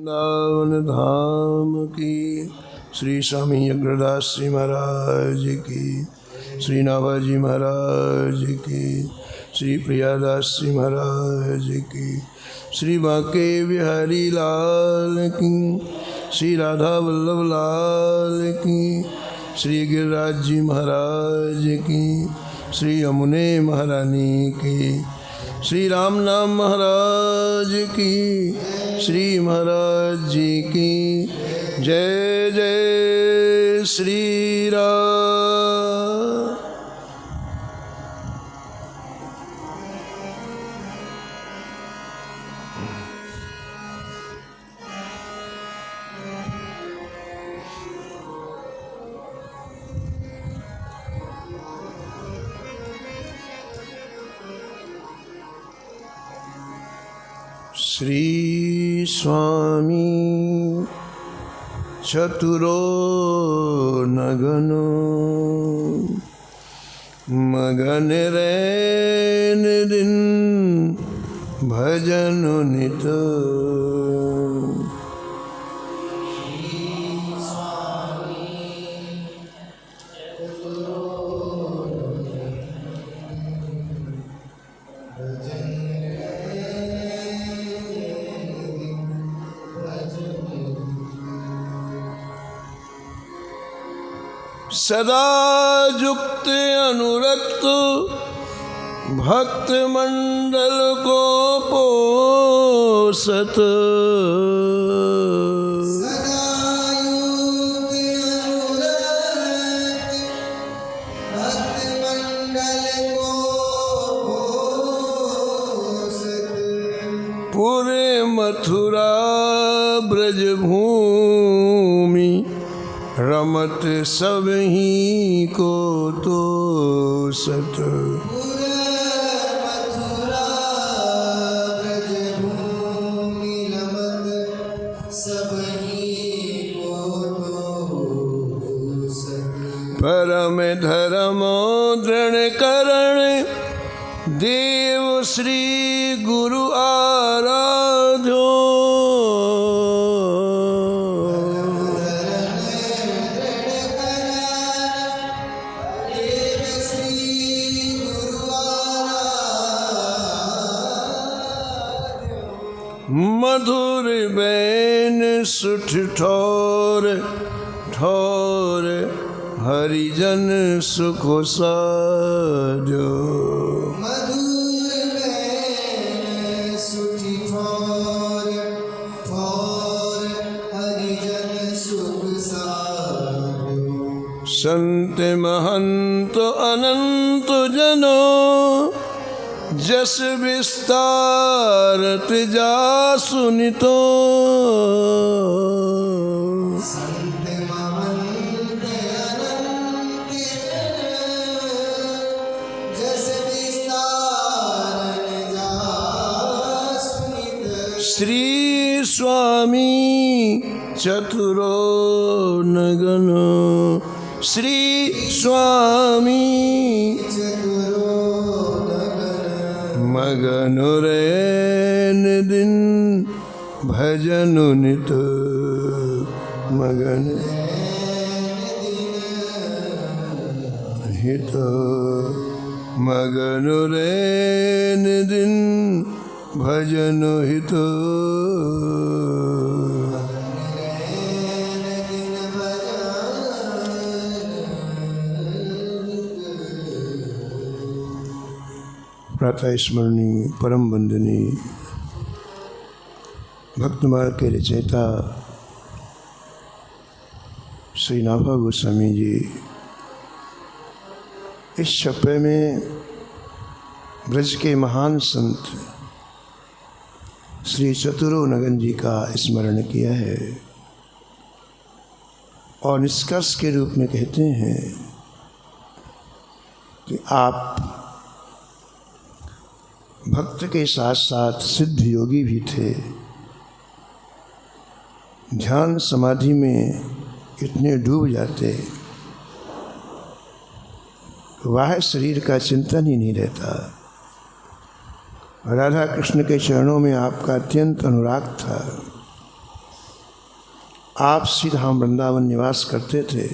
वृंदावन धाम की, श्री स्वामी अग्रदास जी महाराज की, श्री नाभाजी महाराज की, श्री प्रियादास जी महाराज की, श्री बांके बिहारी लाल की, श्री राधा वल्लभ लाल की, श्री गिरिराज जी महाराज की, श्री यमुने महारानी की, श्री राम नाम महाराज की, श्री महाराज जी की जय जय श्री राम। श्री स्वामी चतुरो नगनो मगन रैन दिन भजन नित। सदा युक्त अनुरक्त भक्त मंडल को पोषत, पूरे मथुरा ब्रज भूमि रमत सब ही को तो सत। मथुरा ब्रज भूमि रमत सब ही को तो सत। परम धर्म दृढ़ करण देव श्री गुरु आराध्यो, मधुर बैन सुठ ठोर ठोर हरिजन सुख साजो। मधुर बैन सुठ ठोर ठोर हरिजन सुख साजो। संत महंत अनंत जनो जस विस्तारत जा सुनितो। संत महंत अनंत जस विस्तारत जा सुनितो। श्री स्वामी चतुरो नगनो, श्री स्वामी मगन रैन दिन भजन नित। मगन हित मगन रैन दिन भजन हित। प्रातः स्मरणीय परम वंदनीय भक्तमाल के रचयिता श्री नाभा गोस्वामी जी इस छप्पे में ब्रज के महान संत श्री चतुरो नगन जी का स्मरण किया है और निष्कर्ष के रूप में कहते हैं कि आप भक्त के साथ साथ सिद्ध योगी भी थे। ध्यान समाधि में इतने डूब जाते वाह शरीर का चिंतन ही नहीं रहता। राधा कृष्ण के चरणों में आपका अत्यंत अनुराग था। आप श्री धाम वृंदावन निवास करते थे,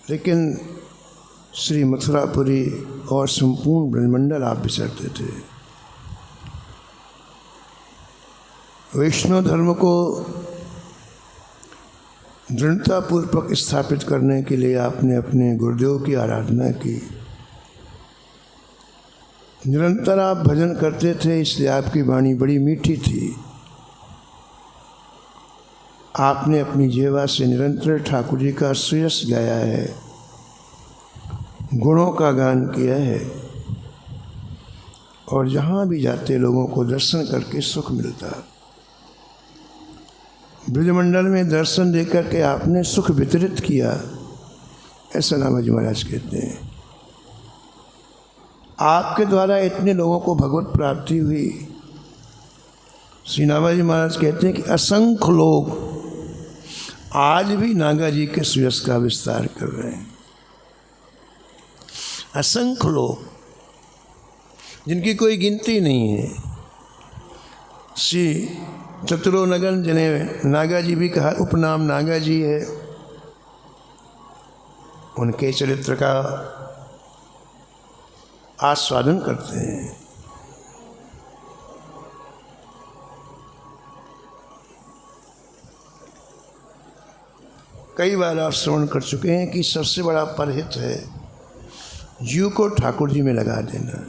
लेकिन श्री मथुरापुरी और संपूर्ण ब्रजमंडल आप विचरते थे। वैष्णव धर्म को दृढ़तापूर्वक स्थापित करने के लिए आपने अपने गुरुदेव की आराधना की। निरंतर आप भजन करते थे, इसलिए आपकी वाणी बड़ी मीठी थी। आपने अपनी जेवा से निरंतर ठाकुर जी का सुयस गाया है, गुणों का गान किया है, और जहाँ भी जाते लोगों को दर्शन करके सुख मिलता। ब्रजमंडल में दर्शन देकर के आपने सुख वितरित किया, ऐसा नामाजी महाराज कहते हैं। आपके द्वारा इतने लोगों को भगवत प्राप्ति हुई। श्री नामाजी महाराज कहते हैं कि असंख्य लोग आज भी नागा जी के सुयस का विस्तार कर रहे हैं। असंख्य लोग जिनकी कोई गिनती नहीं है। श्री चतुरोनगन जिन्हें नागा जी भी कहा, उपनाम नागा जी है, उनके चरित्र का आस्वादन करते हैं। कई बार आप श्रवण कर चुके हैं कि सबसे बड़ा परहित है जीव को ठाकुर जी में लगा देना।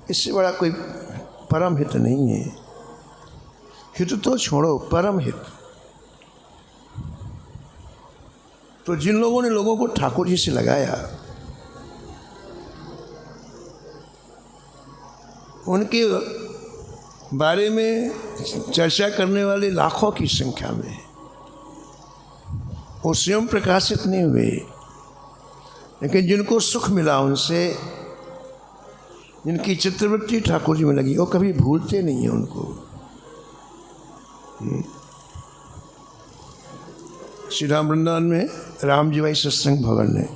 इससे बड़ा कोई परम हित नहीं है। हित तो छोड़ो, परम हित तो जिन लोगों ने लोगों को ठाकुर जी से लगाया, उनके बारे में चर्चा करने वाले लाखों की संख्या में है। वो स्वयं प्रकाशित नहीं हुए, लेकिन जिनको सुख मिला उनसे, जिनकी चित्रवृत्ति ठाकुर जी में लगी, वो कभी भूलते नहीं हैं उनको। श्री राम वृंदावन में राम जी भाई सत्संग भवन है,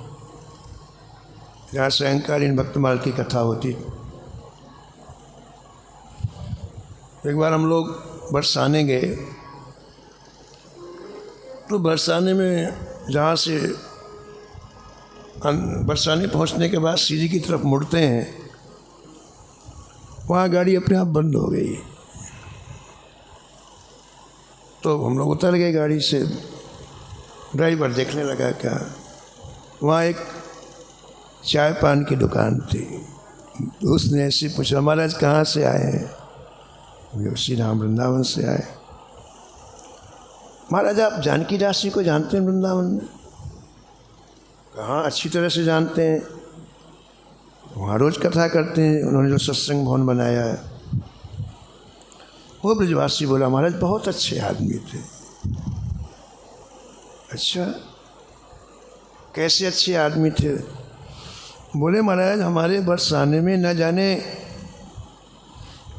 जहाँ सायंकालीन भक्तमाल की कथा होती। एक बार हम लोग बरसाने गए, तो बरसाने में जहाँ से बरसाने पहुँचने के बाद सीधी की तरफ मुड़ते हैं, वहाँ गाड़ी अपने आप बंद हो गई। तो हम लोग उतर गए गाड़ी से। ड्राइवर देखने लगा क्या, वहाँ एक चाय पान की दुकान थी। उसने ऐसे पूछा, महाराज कहाँ से आए हैं? वे श्री राम वृंदावन से आए। महाराज आप जानकी दास जी को जानते हैं वृंदावन में? कहाँ, अच्छी तरह से जानते हैं, वहाँ रोज़ कथा करते हैं। उन्होंने जो सत्संग भवन बनाया है। वो ब्रजवासी बोला, महाराज बहुत अच्छे आदमी थे। अच्छा, कैसे अच्छे आदमी थे? बोले महाराज हमारे बरसाने में न जाने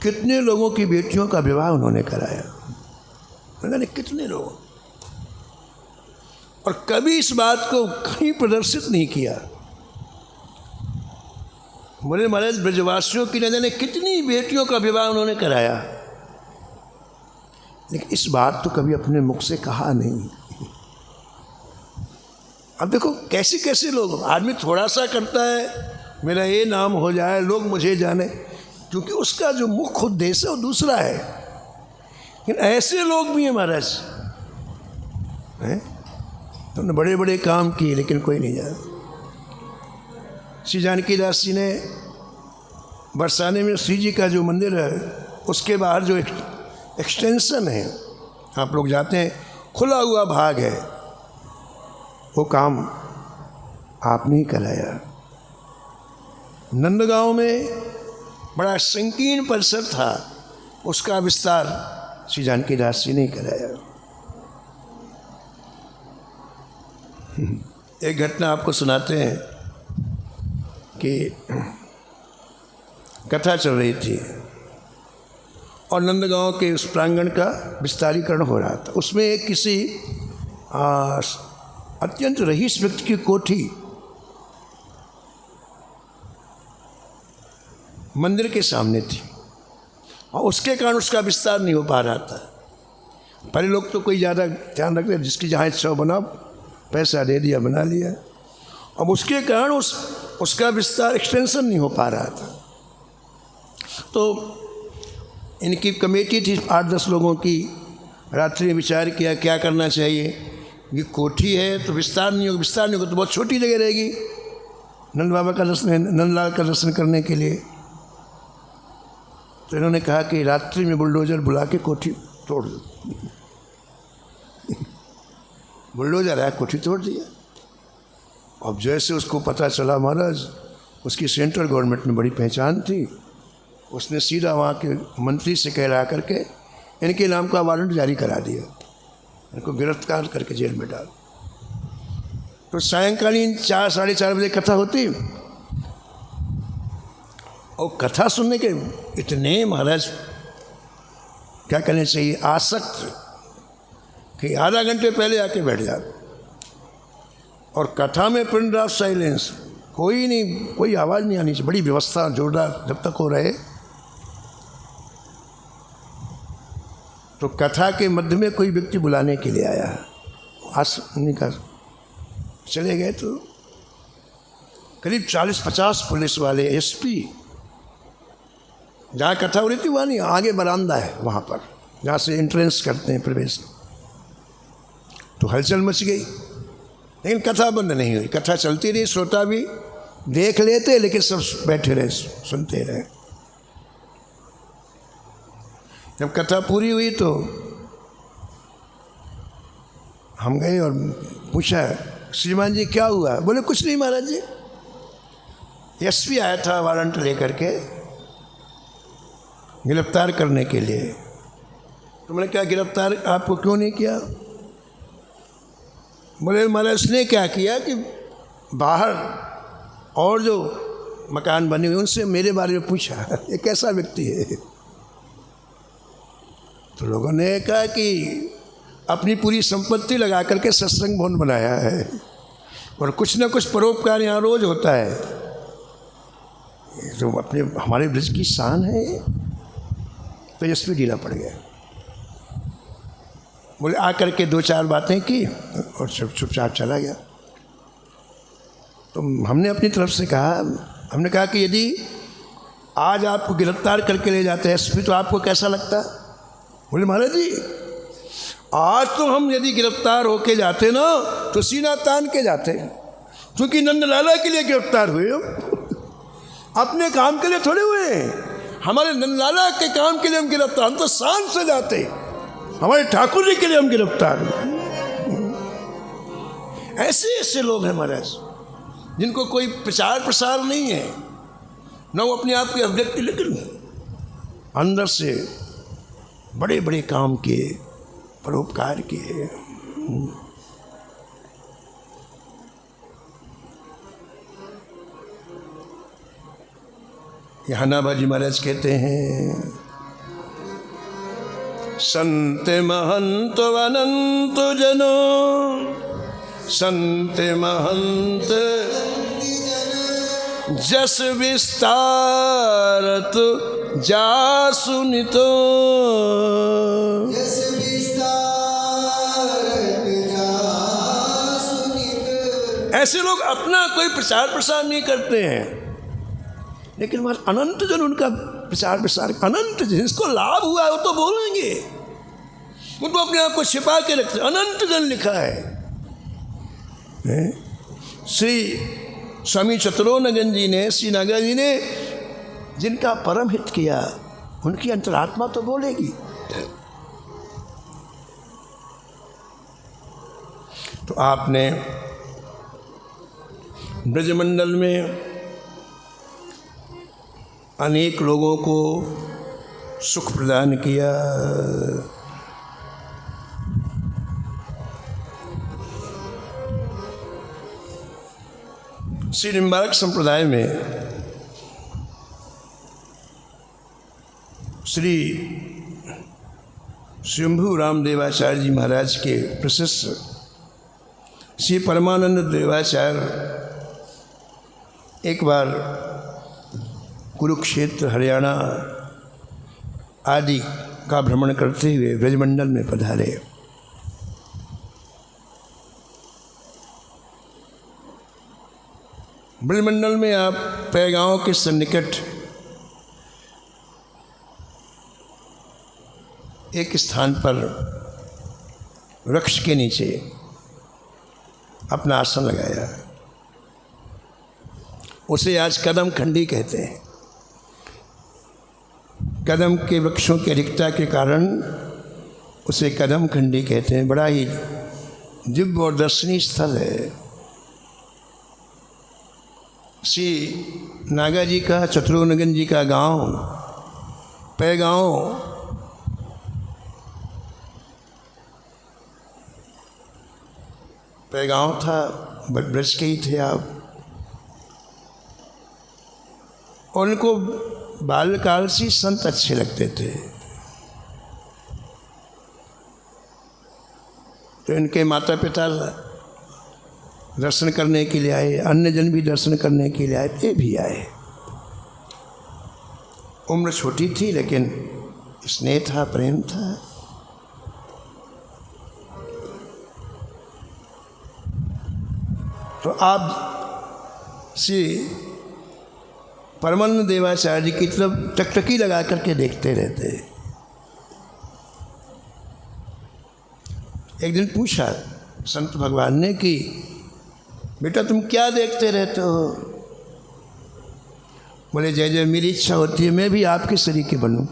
कितने लोगों की बेटियों का विवाह उन्होंने कराया, न जाने कितने लोगों, और कभी इस बात को कहीं प्रदर्शित नहीं किया। बोले महाराज ब्रजवासियों की न जाने कितनी बेटियों का विवाह उन्होंने कराया, लेकिन इस बात तो कभी अपने मुख से कहा नहीं। अब देखो कैसे कैसे लोग, आदमी थोड़ा सा करता है, मेरा ये नाम हो जाए, लोग मुझे जाने, क्योंकि उसका जो मुख्य उद्देश्य है वो दूसरा है। लेकिन ऐसे लोग भी हैं महाराज, हैं तुमने बड़े बड़े काम किए लेकिन कोई नहीं जाना। श्री जानकी दास जी ने बरसाने में श्री जी का जो मंदिर है, उसके बाहर जो एक्सटेंशन है, आप लोग जाते हैं, खुला हुआ भाग है, वो काम आपने ही कराया। नंदगांव में बड़ा संकीर्ण परिसर था, उसका विस्तार श्री जानकी दास जी ने कराया। एक घटना आपको सुनाते हैं कि कथा चल रही थी और नंदगांव के उस प्रांगण का विस्तारीकरण हो रहा था। उसमें एक किसी अत्यंत रईस व्यक्ति की कोठी मंदिर के सामने थी और उसके कारण उसका विस्तार नहीं हो पा रहा था। पहले लोग तो कोई ज़्यादा ध्यान रखते, जिसकी जहाँ इच्छा हो बनाओ, पैसा दे दिया बना लिया। अब उसके कारण उसका विस्तार एक्सटेंशन नहीं हो पा रहा था। तो इनकी कमेटी थी 8-10 लोगों की। रात्रि में विचार किया क्या करना चाहिए। ये कोठी है तो विस्तार नहीं होगा तो बहुत छोटी जगह रहेगी नंदलाल का दर्शन करने के लिए। तो इन्होंने कहा कि रात्रि में बुलडोजर बुला के कोठी तोड़ दो। बुलडोजर आया, कोठी तोड़ दिया। अब जैसे उसको पता चला महाराज, उसकी सेंट्रल गवर्नमेंट में बड़ी पहचान थी, उसने सीधा वहाँ के मंत्री से कहला करके इनके नाम का वारंट जारी करा दिया, इनको गिरफ्तार करके जेल में डाल। तो सायंकालीन 4-4:30 बजे कथा होती, और कथा सुनने के इतने महाराज क्या कहने चाहिए आसक्त कि आधा घंटे पहले आके बैठ जाते। और कथा में पिन ऑफ साइलेंस, कोई नहीं, कोई आवाज़ नहीं आनी चाहिए, बड़ी व्यवस्था जोरदार जब तक हो रहे। तो कथा के मध्य में कोई व्यक्ति बुलाने के लिए आया, नहीं का चले गए। तो करीब 40-50 पुलिस वाले, एसपी, जहाँ कथा हो रही थी वहाँ नहीं, आगे बरामदा है वहाँ पर जहाँ से एंट्रेंस करते हैं, प्रवेश। तो हलचल मच गई, लेकिन कथा बंद नहीं हुई, कथा चलती रही। श्रोता भी देख लेते लेकिन सब बैठे रहे, सुनते रहे। जब कथा पूरी हुई तो हम गए और पूछा, श्रीमान जी क्या हुआ? बोले कुछ नहीं महाराज जी, एसपी आया था वारंट लेकर के गिरफ्तार करने के लिए। तो मैंने क्या गिरफ्तार आपको क्यों नहीं किया? बोले महाराज उसने क्या किया कि बाहर और जो मकान बने हुए उनसे मेरे बारे में पूछा, ये कैसा व्यक्ति है। तो लोगों ने कहा कि अपनी पूरी संपत्ति लगा करके सत्संग भवन बनाया है, और कुछ ना कुछ परोपकार यहाँ रोज होता है। जो अपने हमारे ब्रज की शान है। तो एसपी ढीला पड़ गया। बोले आकर के 2-4 बातें की और चुपचाप चला गया। तो हमने अपनी तरफ से कहा, हमने कहा कि यदि आज आपको गिरफ्तार करके ले जाते हैं एसपी, तो आपको कैसा लगता? बोले महाराज जी आज तो हम यदि गिरफ्तार होके जाते ना तो सीना तान के जाते, क्योंकि नंदलाला के लिए गिरफ्तार हुए हम, अपने काम के लिए थोड़े हुए हैं। हमारे नंदलाला के काम के लिए हम गिरफ्तार, हम तो शान से जाते, हमारे ठाकुर जी के लिए हम गिरफ्तार हुए। ऐसे ऐसे लोग हैं महाराज, जिनको कोई प्रचार प्रसार नहीं है, न वो अपने आप के अभिव्यक्ति, लेकिन अंदर से बड़े बड़े काम किए, परोपकार किए। हनाबाजी महाराज कहते हैं, संत महंत अनंत जनो, संत महंत जस विस्तारत जा सुनितो। ऐसे लोग अपना कोई प्रचार प्रसार नहीं करते हैं, लेकिन हमारे अनंत जन उनका प्रचार प्रसार, अनंत जिसको लाभ हुआ है वो तो बोलेंगे, वो तो अपने आप को छिपा के रखते। अनंत जन लिखा है। श्री स्वामी चतुरोनगन जी ने, श्री नागा जी ने जिनका परम हित किया, उनकी अंतरात्मा तो बोलेगी। तो आपने ब्रजमंडल में अनेक लोगों को सुख प्रदान किया। श्री निम्बारक संप्रदाय में श्री शंभु राम देवाचार्य जी महाराज के प्रशिष्य श्री परमानंद देवाचार्य एक बार कुरुक्षेत्र, हरियाणा आदि का भ्रमण करते हुए ब्रजमंडल में पधारे। ब्रजमंडल में आप पैगांव के सन्निकट एक स्थान पर वृक्ष के नीचे अपना आसन लगाया। उसे आज कदम खंडी कहते हैं। कदम के वृक्षों की अधिकता के कारण उसे कदम खंडी कहते हैं। बड़ा ही दिव्य और दर्शनीय स्थल है। श्री नागा जी का, शत्रुघ्न जी का गांव पैगांव पैगांव था, ब्रज के ही थे आप। और उनको बाल्यकाल से संत अच्छे लगते थे, तो इनके माता पिता दर्शन करने के लिए आए, अन्य जन भी दर्शन करने के लिए आए, ये भी आए। उम्र छोटी थी लेकिन स्नेह था, प्रेम था। तो आप श्री परमानंद देवाचार्य जी की तरफ टकटकी लगा करके देखते रहते। एक दिन पूछा संत भगवान ने कि बेटा तुम क्या देखते रहते हो? बोले जय जय, मेरी इच्छा होती है मैं भी आपके शरीर के बनूं।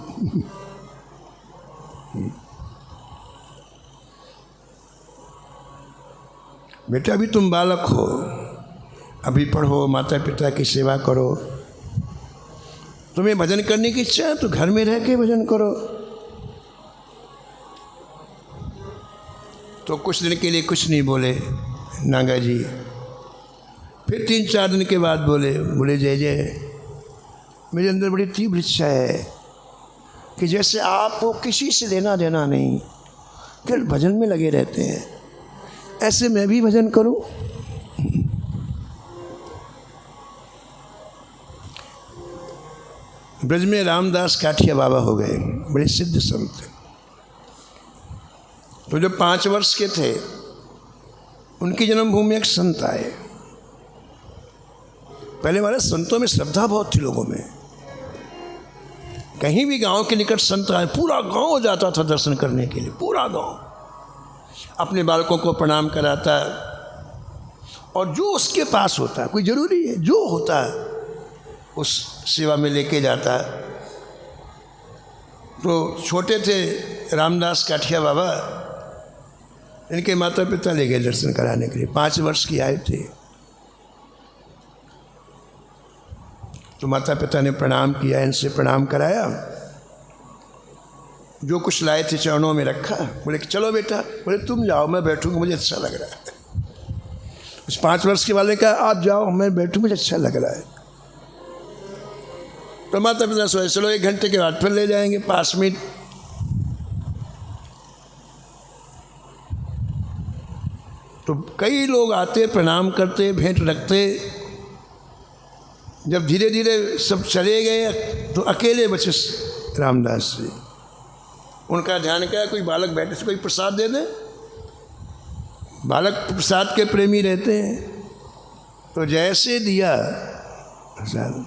बेटा अभी तुम बालक हो, अभी पढ़ो, माता पिता की सेवा करो। तुम्हें भजन करने की इच्छा है तो घर में रह के भजन करो। तो कुछ दिन के लिए कुछ नहीं बोले नागा जी। फिर 3-4 दिन के बाद बोले जय जय, मेरे अंदर बड़ी तीव्र इच्छा है कि जैसे आपको किसी से लेना देना नहीं, केवल भजन में लगे रहते हैं, ऐसे मैं भी भजन करूं। ब्रज में रामदास काठिया बाबा हो गए, बड़े सिद्ध संत। तो जब 5 वर्ष के थे उनकी जन्मभूमि में एक संत आए। पहले हमारे संतों में श्रद्धा बहुत थी लोगों में। कहीं भी गांव के निकट संत आए, पूरा गांव जाता था दर्शन करने के लिए। पूरा गांव अपने बालकों को प्रणाम कराता, और जो उसके पास होता है, कोई ज़रूरी है, जो होता है उस सेवा में लेके जाता। तो छोटे थे रामदास काठिया बाबा, इनके माता पिता ले गए दर्शन कराने के लिए। 5 वर्ष की आयु थे। तो माता पिता ने प्रणाम किया, इनसे प्रणाम कराया, जो कुछ लाए थे चरणों में रखा। बोले कि चलो बेटा, बोले तुम जाओ, मैं बैठूंगा, मुझे अच्छा लग रहा है। उस 5 वर्ष के वाले कहा आप जाओ, मैं बैठूं, मुझे अच्छा लग रहा है। तो माता पिता सोचे चलो 1 घंटे के बाद फिर ले जाएंगे पास में। तो कई लोग आते, प्रणाम करते, भेंट रखते। जब धीरे धीरे सब चले गए तो अकेले बचे रामदास जी। उनका ध्यान क्या, कोई बालक बैठे से कोई प्रसाद दे दे। बालक प्रसाद के प्रेमी रहते हैं। तो जैसे दिया प्रसाद,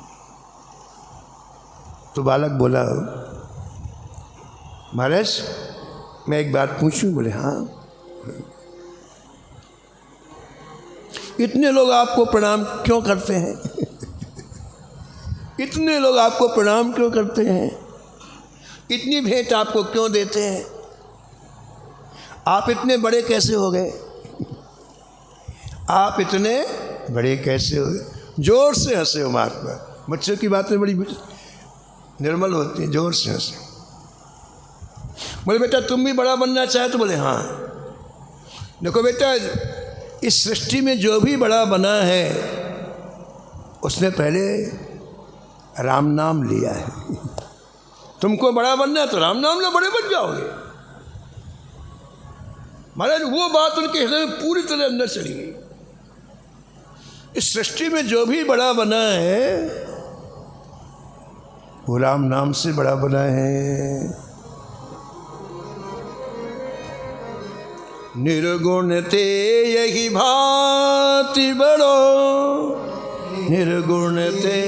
तो बालक बोला महाराज मैं एक बात पूछूं? बोले हाँ। इतने लोग आपको प्रणाम क्यों करते हैं? इतने लोग आपको प्रणाम क्यों करते हैं? इतनी भेंट आपको क्यों देते हैं? आप इतने बड़े कैसे हो गए? आप इतने बड़े कैसे हो गए? जोर से हंसे हो महात्मा। बच्चों की बातें बड़ी निर्मल होती हैं, जोर से हंसे। बोले बेटा तुम भी बड़ा बनना चाहे? तो बोले हाँ। देखो बेटा, इस सृष्टि में जो भी बड़ा बना है उसने पहले राम नाम लिया है। तुमको बड़ा बनना है तो राम नाम लो, बड़े बन जाओगे। महाराज वो बात उनके हृदय में पूरी तरह अंदर चली गई। इस सृष्टि में जो भी बड़ा बना है वो राम नाम से बड़ा बना है। निर्गुण ते यही भांति बड़ो, निर्गुण ते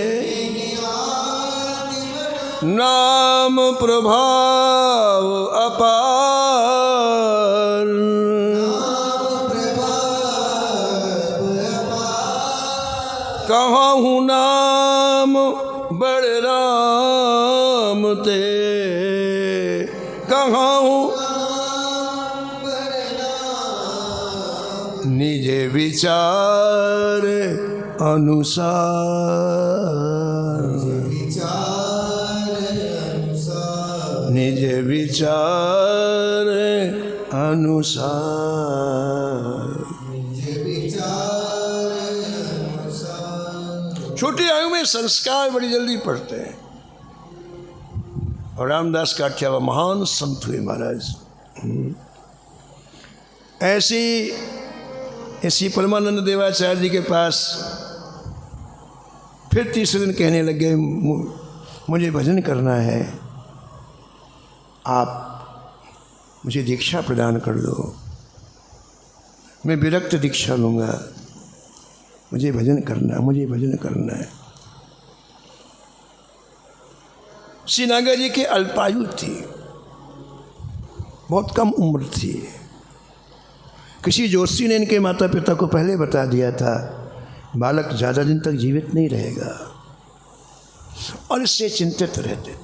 नाम प्रभाव अपार, कहूँ नाम बलराम ते, कहूँ निज विचार अनुसार, निज विचार अनुसार। छोटी आयु में संस्कार बड़ी जल्दी पड़ते हैं। और रामदास का 8वां महान संत हुए महाराज। ऐसी परमानंद देवाचार्य जी के पास फिर तीसरे दिन कहने लगे, मुझे भजन करना है, आप मुझे दीक्षा प्रदान कर दो, मैं विरक्त दीक्षा लूँगा, मुझे भजन करना, मुझे भजन करना है। श्री नागा जी की अल्पायु थी, बहुत कम उम्र थी। किसी जोशी ने इनके माता पिता को पहले बता दिया था, बालक ज़्यादा दिन तक जीवित नहीं रहेगा, और इससे चिंतित रहते थे।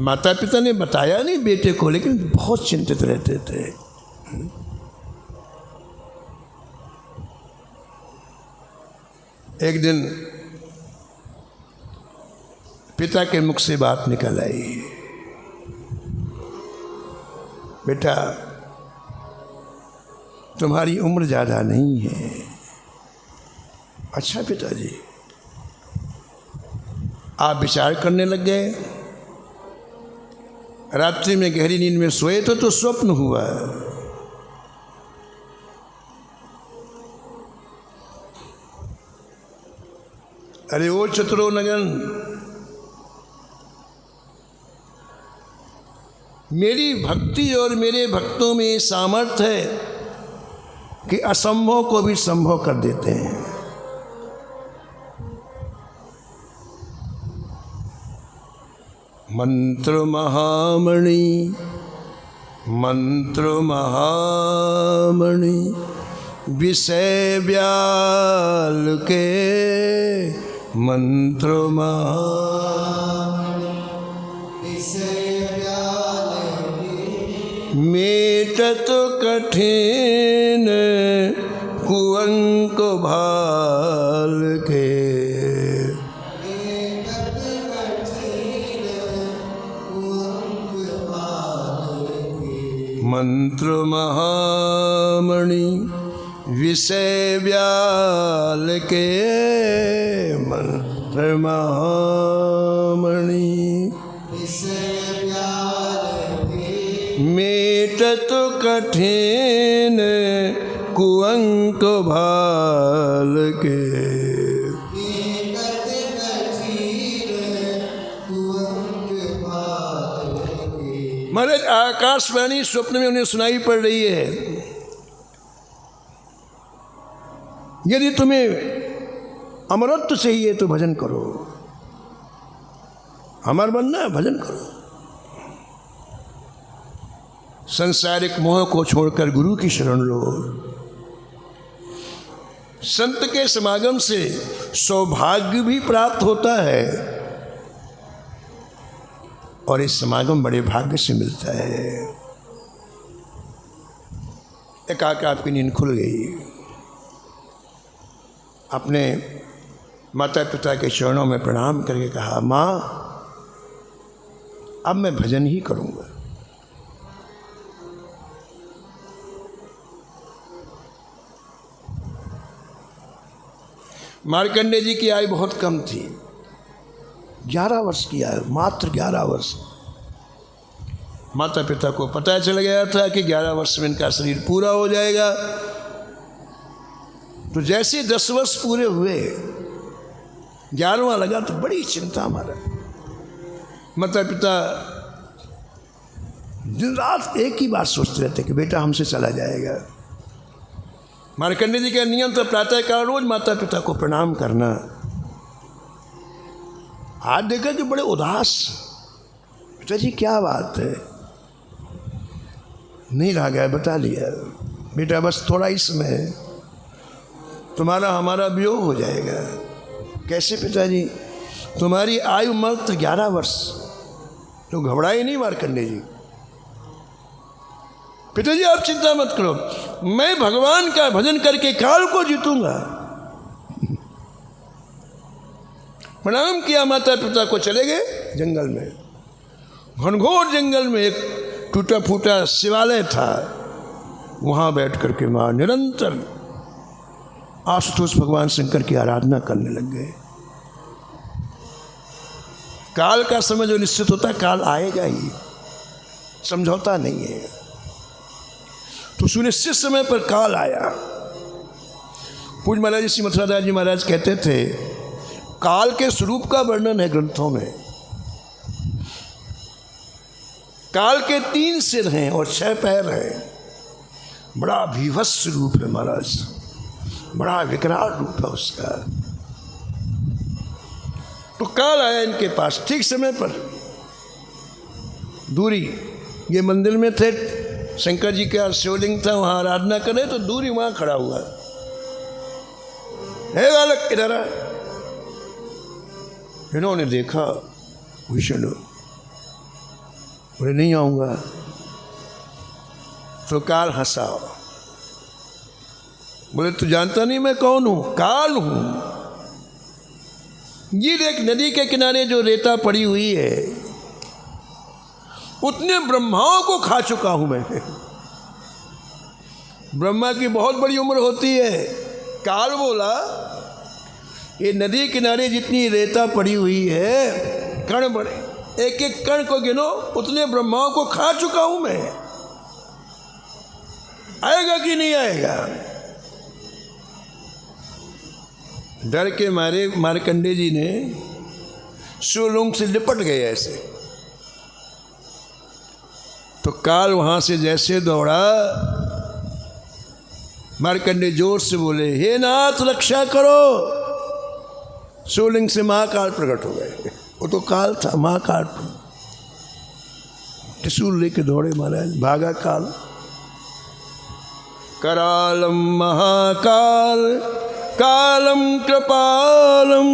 माता पिता ने बताया नहीं बेटे को, लेकिन बहुत चिंतित रहते थे। एक दिन पिता के मुख से बात निकल आई, बेटा तुम्हारी उम्र ज़्यादा नहीं है। अच्छा पिताजी। आप विचार करने लग गए। रात्रि में गहरी नींद में सोए तो स्वप्न हुआ। अरे ओ चतुरो नगन, मेरी भक्ति और मेरे भक्तों में सामर्थ्य है कि असंभव को भी संभव कर देते हैं। मंत्र महामणि, मंत्र महामणि, विषय व्याल के मंत्र महामणि, मेटत कठिन कुअंक भाल के, मंत्र महामणि, विषय व्याल के मंत्र महामणि, मेटत कठिन कुअंक भाल के। महाराज आकाशवाणी स्वप्न में उन्हें सुनाई पड़ रही है, यदि तुम्हें अमरत्व चाहिए तो भजन करो, अमर बनना है भजन करो। संसारिक मोह को छोड़कर गुरु की शरण लो। संत के समागम से सौभाग्य भी प्राप्त होता है, और इस समागम बड़े भाग्य से मिलता है। एकाएक आपकी नींद खुल गई। अपने माता पिता के चरणों में प्रणाम करके कहा, माँ अब मैं भजन ही करूँगा। मार्कंडेय जी की आयु बहुत कम थी, 11 वर्ष की आयु, मात्र 11 वर्ष। माता पिता को पता चल गया था कि 11 वर्ष में इनका शरीर पूरा हो जाएगा। तो जैसे 10 वर्ष पूरे हुए, 11वां लगा तो बड़ी चिंता। हमारा माता पिता दिन रात एक ही बात सोचते रहते कि बेटा हमसे चला जाएगा। मार्कंडेय जी का नियम था प्रातः काल रोज माता पिता को प्रणाम करना। आज देखा कि बड़े उदास, पिताजी क्या बात है, नहीं रहा गया, बता लिया बेटा बस थोड़ा ही समय है, तुम्हारा हमारा वियोग हो जाएगा। कैसे पिताजी? तुम्हारी आयु मात्र 11 वर्ष। तो घबराए नहीं मार्कंडेय जी। पिताजी आप चिंता मत करो, मैं भगवान का भजन करके काल को जीतूंगा। प्रणाम किया, माता पिता को चले गए जंगल में। घनघोर जंगल में एक टूटा फूटा शिवालय था, वहां बैठ करके मां निरंतर आशुतोष भगवान शंकर की आराधना करने लग गए। काल का समय जो निश्चित होता है, काल आएगा ही, समझौता नहीं है। तो सुनिश्चित समय पर काल आया। पूज्य महाराज श्री मथुरादास जी महाराज कहते थे, काल के स्वरूप का वर्णन है ग्रंथों में। काल के 3 सिर हैं और 6 पैर हैं। बड़ा भीभत्स रूप है महाराज, बड़ा विकराल रूप है उसका। तो काल आया इनके पास ठीक समय पर। दूरी, ये मंदिर में थे, शंकर जी का शिवलिंग था, वहां आराधना करें तो दूरी वहां खड़ा हुआ। हे बालक इधर आ। इन्होंने देखा, विष्णु बोले नहीं आऊंगा। तो काल हंसा, बोले तू जानता नहीं मैं कौन हूं? काल हूं। ये देख नदी के किनारे जो रेता पड़ी हुई है, उतने ब्रह्माओं को खा चुका हूं मैं। ब्रह्मा की बहुत बड़ी उम्र होती है। काल बोला ये नदी किनारे जितनी रेता पड़ी हुई है, कण बड़े, एक एक कण को गिनो, उतने ब्रह्माओं को खा चुका हूं मैं। आएगा कि नहीं आएगा? डर के मारे मार्कंडेय जी ने शिवलिंग से लिपट गए ऐसे। तो काल वहां से जैसे दौड़ा, मार्कंडेय जोर से बोले हे नाथ रक्षा करो। शिवलिंग से महाकाल प्रकट हो गए। वो तो काल था, महाकाल। त्रिशूल लेके दौड़े महाराज, भागा काल। करालम महाकाल कालम कृपालम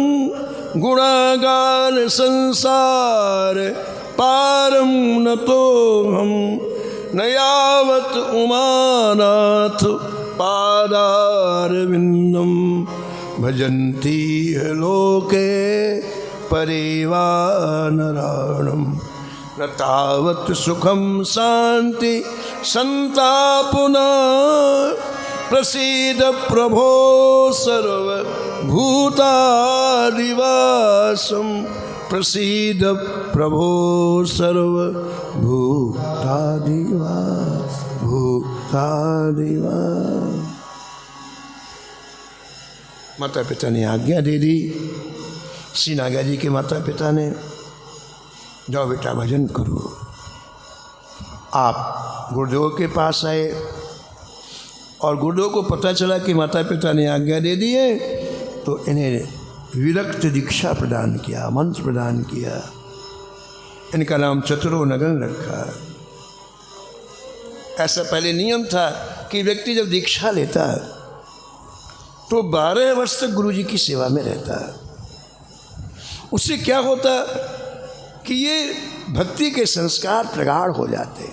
गुणागान संसार पारम न तो हम नयावत उमानाथ पादार विंदम भजन्ति लोके परिवानराणम न तावत सुखम शांति संतापुना प्रसीद प्रभो सर्वभूतादिवासम प्रसीद प्रभो सर्वभूतादिवास भूतादिवास। माता पिता ने आज्ञा दे दी। श्री नागा जी के माता पिता ने, जाओ बेटा भजन करो। आप गुरुदेव के पास आए और गुरुदेव को पता चला कि माता पिता ने आज्ञा दे दी है, तो इन्हें विरक्त दीक्षा प्रदान किया, मंत्र प्रदान किया। इनका नाम चतुरो नगन रखा। ऐसा पहले नियम था कि व्यक्ति जब दीक्षा लेता तो 12 वर्ष तक गुरु जी की सेवा में रहता। उससे क्या होता कि ये भक्ति के संस्कार प्रगाढ़ हो जाते।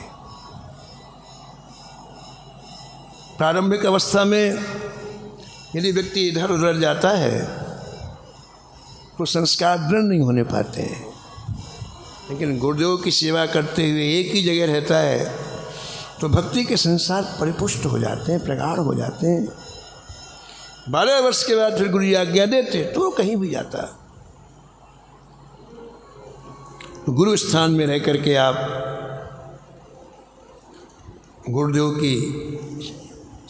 प्रारंभिक अवस्था में यदि व्यक्ति इधर उधर जाता है तो संस्कार दृढ़ नहीं होने पाते हैं। लेकिन गुरुदेव की सेवा करते हुए एक ही जगह रहता है तो भक्ति के संस्कार परिपुष्ट हो जाते हैं, प्रगाढ़ हो जाते हैं। 12 वर्ष के बाद फिर गुरु जी आज्ञा देते तो वो कहीं भी जाता। तो गुरु स्थान में रह करके आप गुरुदेव की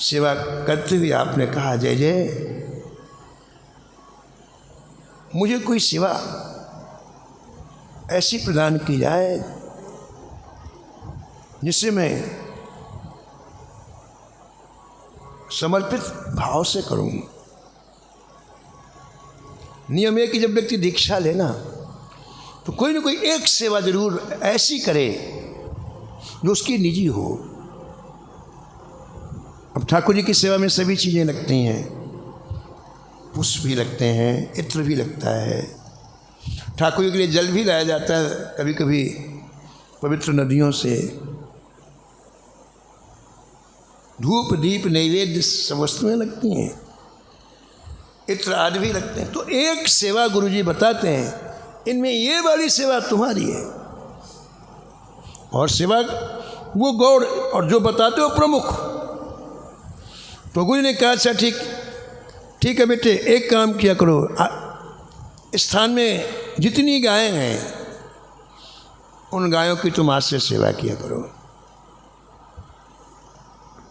सेवा करते हुए आपने कहा, जय जय मुझे कोई सेवा ऐसी प्रदान की जाए जिसे मैं समर्पित भाव से करूं। नियम है कि जब व्यक्ति दीक्षा लेना तो कोई ना कोई एक सेवा जरूर ऐसी करे जो उसकी निजी हो। अब ठाकुर जी की सेवा में सभी चीज़ें लगती हैं, पुष्प भी लगते हैं, इत्र भी लगता है, ठाकुर जी के लिए जल भी लाया जाता है कभी कभी पवित्र नदियों से, धूप दीप नैवेद्य सब वस्तुएं लगती हैं, इत्र आदि भी लगते हैं। तो एक सेवा गुरुजी बताते हैं, इनमें ये वाली सेवा तुम्हारी है, और सेवा वो गौड़, और जो बताते हो प्रमुख। तो गुरु ने कहा अच्छा ठीक है बेटे, एक काम किया करो, स्थान में जितनी गायें हैं उन गायों की तुम आज से सेवा किया करो।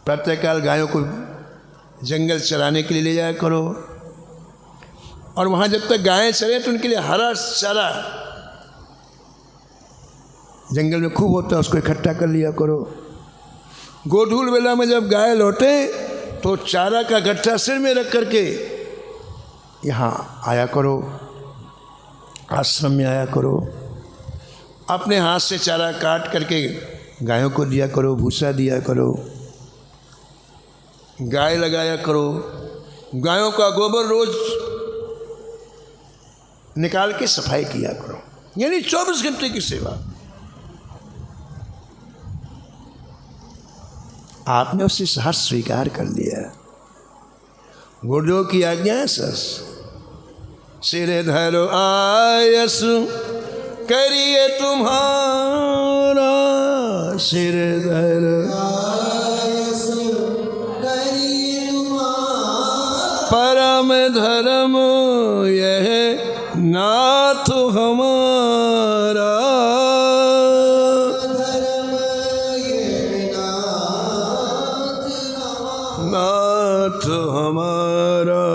प्रातःकाल गायों को जंगल चराने के लिए ले जाया करो, और वहाँ जब तक गायें चरे तो उनके लिए हरा चारा जंगल में खूब होता है, उसको इकट्ठा कर लिया करो। गोधूल वेला में जब गाय लौटे तो चारा का गट्ठा सिर में रख करके यहाँ आया करो, आश्रम में आया करो, अपने हाथ से चारा काट करके गायों को दिया करो, भूसा दिया करो, गाय लगाया करो, गायों का गोबर रोज निकाल के सफाई किया करो, यानी 24 घंटे की सेवा। आपने उससे सहर्ष स्वीकार कर लिया। गुरुदेव की आज्ञा है सस सिर धरो आयस करिए तुम्हारा, सिर धरो आयस करिए तुम्हारा, परम धर्म यह नाथ हमारा, धर्म ये नाथ हमारा,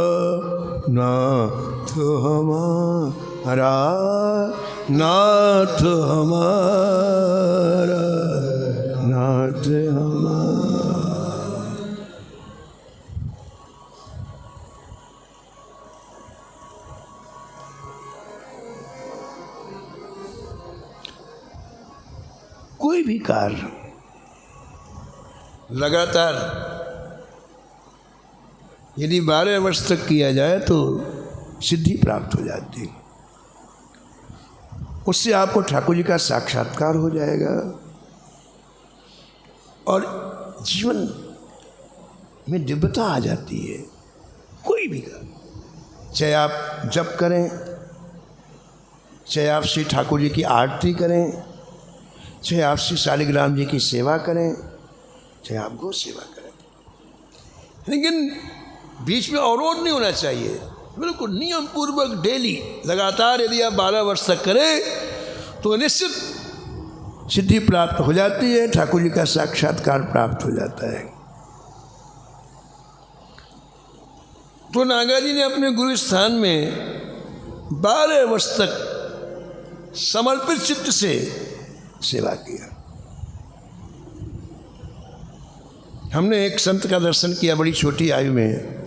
नाथ हमारा, नाथ हमारा, नाथ हमारा। कोई भी कार्य लगातार यदि 12 वर्ष तक किया जाए तो सिद्धि प्राप्त हो जाती है। उससे आपको ठाकुर जी का साक्षात्कार हो जाएगा और जीवन में दिव्यता आ जाती है। कोई भी का, चाहे आप जप करें, चाहे आप श्री ठाकुर जी की आरती करें, चाहे आप श्री शालिग्राम जी की सेवा करें, चाहे आप गौ सेवा करें, लेकिन बीच में अवरोध नहीं होना चाहिए। बिल्कुल नियम पूर्वक डेली लगातार यदि आप 12 वर्ष तक करें तो निश्चित सिद्धि प्राप्त हो जाती है, ठाकुर जी का साक्षात्कार प्राप्त हो जाता है। तो नागा जी ने अपने गुरु स्थान में 12 वर्ष तक समर्पित चित्त से सेवा किया। हमने एक संत का दर्शन किया बड़ी छोटी आयु में।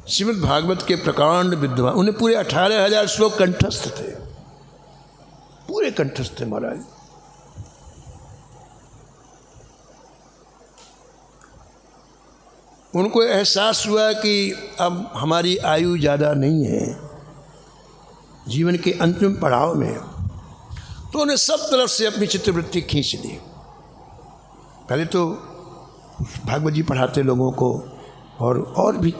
श्रीमद् भागवत के प्रकांड विद्वान, उन्हें पूरे 18,000 श्लोक कंठस्थ थे, पूरे कंठस्थ थे महाराज। उनको एहसास हुआ कि अब हमारी आयु ज़्यादा नहीं है, जीवन के अंतिम पड़ाव में, तो उन्हें सब तरफ से अपनी चित्तवृत्ति खींच ली। पहले तो भागवत जी पढ़ाते लोगों को और भी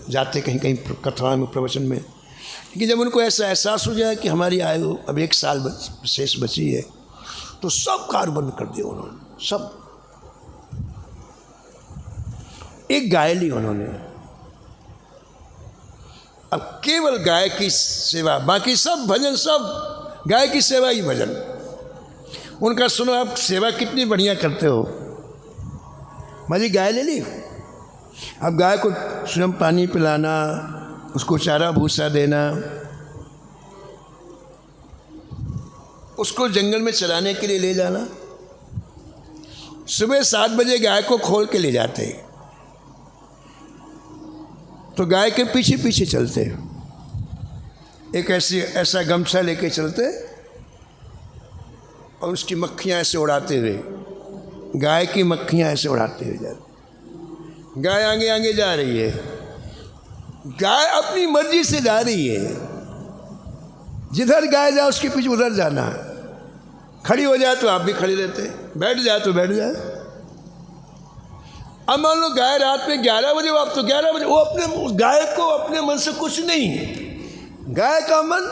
जाते कहीं कहीं कथाओं में, प्रवचन में, लेकिन जब उनको ऐसा एहसास हो जाए कि हमारी आयु अब 1 साल शेष बची है, तो सब कार्य बंद कर दिया उन्होंने। सब एक गाय ली उन्होंने, अब केवल गाय की सेवा, बाकी सब भजन, सब गाय की सेवा ही भजन। उनका सुनो आप सेवा कितनी बढ़िया करते हो, माजी गाय ले ली। अब गाय को स्वयं पानी पिलाना, उसको चारा भूसा देना, उसको जंगल में चराने के लिए ले जाना। सुबह 7 बजे गाय को खोल के ले जाते, तो गाय के पीछे पीछे चलते, एक ऐसा गमछा लेके चलते और उसकी मक्खियाँ ऐसे उड़ाते हुए, गाय की मक्खियाँ ऐसे उड़ाते हुए जाते। गाय आगे आगे जा रही है, गाय अपनी मर्जी से जा रही है, जिधर गाय जाए उसके पीछे उधर जाना है। खड़ी हो जाए तो आप भी खड़े रहते, बैठ जाए तो बैठ जाए। अब मान लो गाय रात में 11 बजे वापस, तो 11 बजे वो अपने गाय को अपने मन से कुछ नहीं, गाय का मन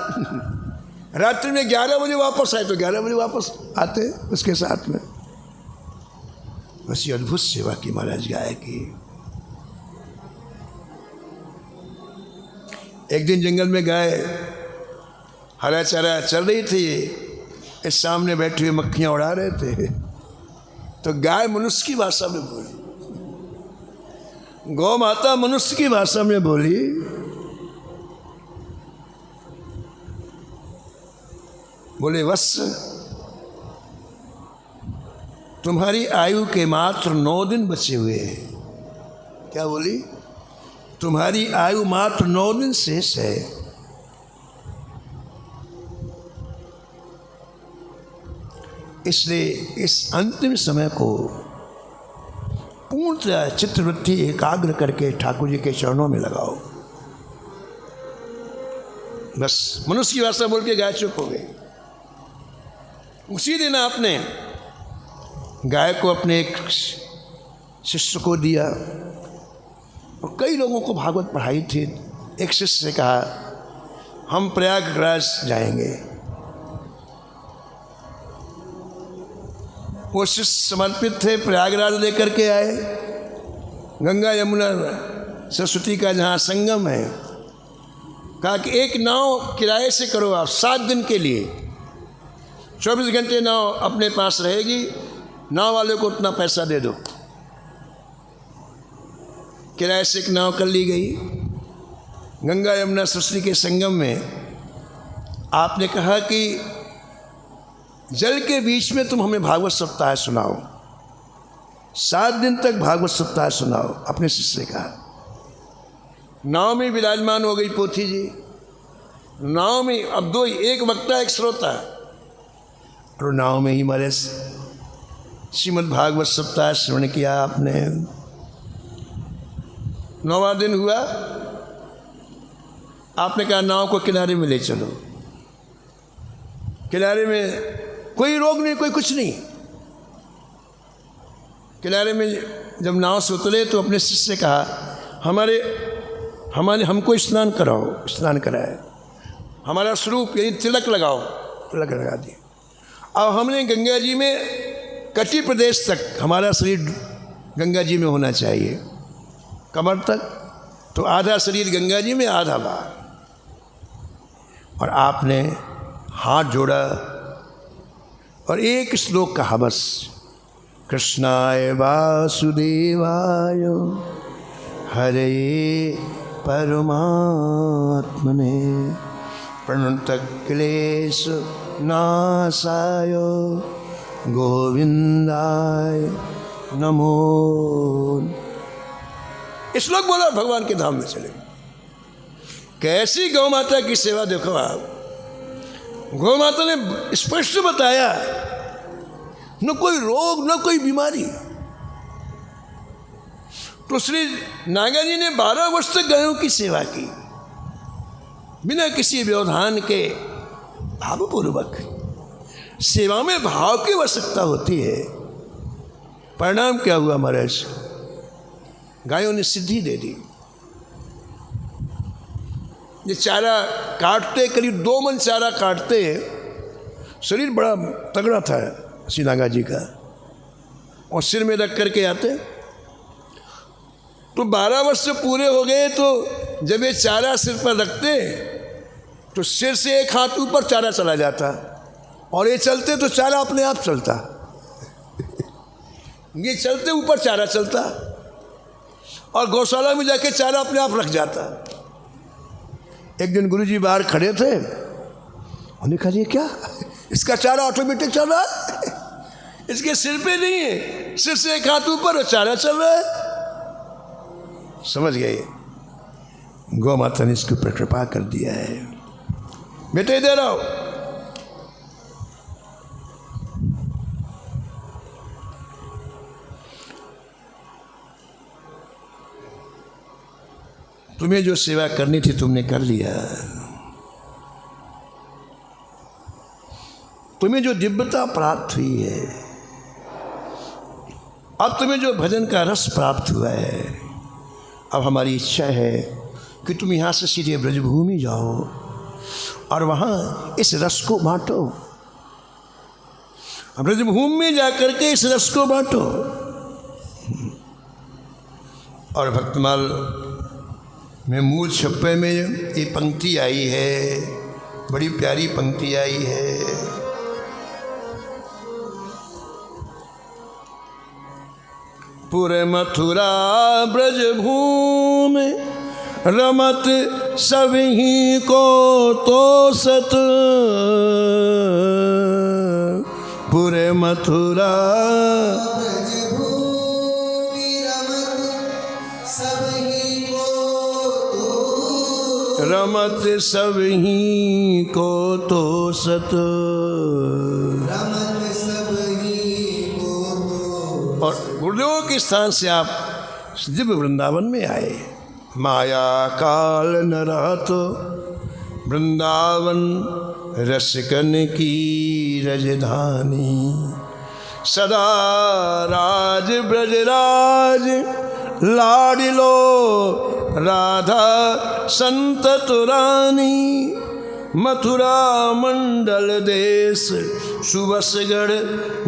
रात्रि में 11 बजे वापस आए तो 11 बजे वापस आते उसके साथ में। वैसी अद्भुत सेवा की महाराज गाय की। एक दिन जंगल में गाय हरा चारा चल रही थी, इस सामने बैठे हुए मक्खियाँ उड़ा रहे थे, तो गाय मनुष्य की भाषा में बोली, गौ माता मनुष्य की भाषा में बोली, बोले वत्स, तुम्हारी आयु के मात्र 9 दिन बचे हुए हैं। क्या बोली? तुम्हारी आयु मात्र 9 दिन शेष है। इसलिए इस अंतिम समय को पूर्णतः चित्तवृत्ति एकाग्र करके ठाकुर जी के चरणों में लगाओ। बस मनुष्य की भाषा बोल के गाय चुप हो गई। उसी दिन आपने गाय को अपने एक शिष्य को दिया और कई लोगों को भागवत पढ़ाई थी। एक शिष्य से कहा हम प्रयागराज जाएंगे। वो शिष्य समर्पित थे, प्रयागराज लेकर के आए। गंगा यमुना सरस्वती का जहाँ संगम है, कहा कि एक नाव किराए से करो आप 7 दिन के लिए, 24 घंटे नाव अपने पास रहेगी, नाव वाले को उतना पैसा दे दो। किराए से एक नाव कर ली गई। गंगा यमुना सरस्वती के संगम में आपने कहा कि जल के बीच में तुम हमें भागवत सप्ताह सुनाओ, 7 दिन तक भागवत सप्ताह सुनाओ। अपने शिष्य से कहा। नाव में विराजमान हो गई पोथी जी। नाव में अब 2 ही, एक वक्ता एक श्रोता, और नाव में ही हमारे श्रीमद् भागवत सप्ताह श्रवण किया आपने। 9वां दिन हुआ, आपने कहा नाव को किनारे में ले चलो। किनारे में कोई रोग नहीं, कोई कुछ नहीं। किनारे में जब नाव से उतरे तो अपने शिष्य से कहा हमको स्नान कराओ। स्नान कराए, हमारा स्वरूप यही तिलक लगाओ। तिलक लगा दिए। अब हमने गंगा जी में कटी प्रदेश तक हमारा शरीर गंगा जी में होना चाहिए, कमर तक, तो आधा शरीर गंगा जी में, आधा बाहर। और आपने हाथ जोड़ा और एक श्लोक कहा बस, कृष्णाय वासुदेवाय हरे परमात्मने प्रणतक्लेश नाशाय गोविंदाय नमो। श्लोक बोला, भगवान के धाम में चले। कैसी गौ माता की सेवा देखो आप। गौ माता ने स्पष्ट बताया, न कोई रोग न कोई बीमारी। तो श्री नागा जी ने 12 वर्ष तक गायों की सेवा की, बिना किसी व्यवधान के, भावपूर्वक। सेवा में भाव की आवश्यकता होती है। परिणाम क्या हुआ महाराज? गायों ने सिद्धि दे दी। ये चारा काटते, करीब 2 मन चारा काटते, शरीर बड़ा तगड़ा था श्री नागा जी का, और सिर में रख करके आते। तो 12 वर्ष पूरे हो गए, तो जब ये चारा सिर पर रखते तो सिर से एक हाथ ऊपर चारा चला जाता, और ये चलते तो चारा अपने आप चलता। ये चलते ऊपर चारा चलता, और गौशाला में जाके चारा अपने आप रख जाता। एक दिन गुरुजी बाहर खड़े थे, उन्हें कहा ये क्या, इसका चारा ऑटोमेटिक चल रहा है, इसके सिर पे नहीं है, सिर से एक हाथ ऊपर और चारा चल रहा है। समझ गए? गौ माता ने इसके ऊपर कृपा कर दिया है। बेटे दे रहा हूं, तुम्हें जो सेवा करनी थी तुमने कर लिया, तुम्हें जो दिव्यता प्राप्त हुई है, अब तुम्हें जो भजन का रस प्राप्त हुआ है, अब हमारी इच्छा है कि तुम यहाँ से सीधे ब्रजभूमि जाओ और वहाँ इस रस को बांटो। ब्रजभूमि में जाकर के इस रस को बांटो। और भक्तमाल में मूल छप्पे में ये पंक्ति आई है, बड़ी प्यारी पंक्ति आई है। पूरे मथुरा ब्रज भूमि रमत सभी को तो सत, पूरे मथुरा रमत सभी को तो सत, रमत सभी को तो। और गुरुदेव के स्थान से आप दिव्य वृंदावन में आए। माया काल न रहत वृंदावन रसिकन की रजधानी, सदा राज ब्रजराज लाडिलो राधा संतत रानी, मथुरा मंडल देश सुबसगढ़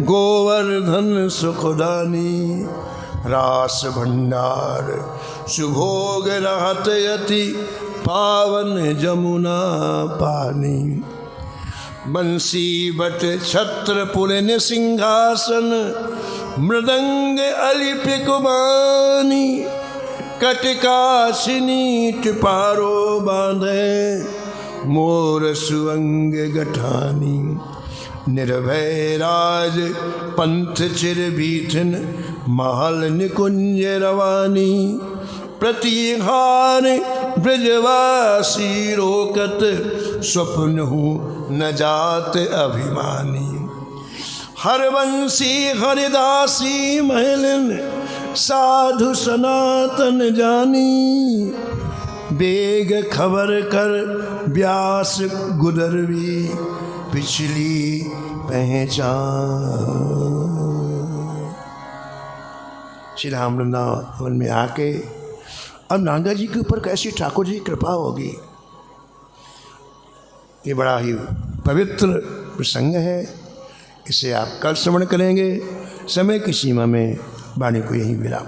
गोवर्धन सुखदानी, रास भंडार सुभोग रहत यति पावन जमुना पानी, बंसी बट छत्र पुलिन सिंहासन मृदंग अलिपिक बानी, कटकाशिनी टिपारो बांधे मोर सुअंग गठानी, निर्भय राज पंथ चिर बीठन महल निकुंज रवानी, प्रतिहार ब्रजवासी रोकत स्वप्न हूँ न जात अभिमानी, हरवंशी हरिदासी महलिन साधु सनातन जानी, बेग खबर कर व्यास गुदरवी पिछली पहचान। श्री राम वृंदावन में आके अब नागा जी के ऊपर कैसी ठाकुर जी की कृपा होगी, ये बड़ा ही पवित्र प्रसंग है। इसे आप कल श्रवण करेंगे। समय की सीमा में वाणी को यहीं विराम।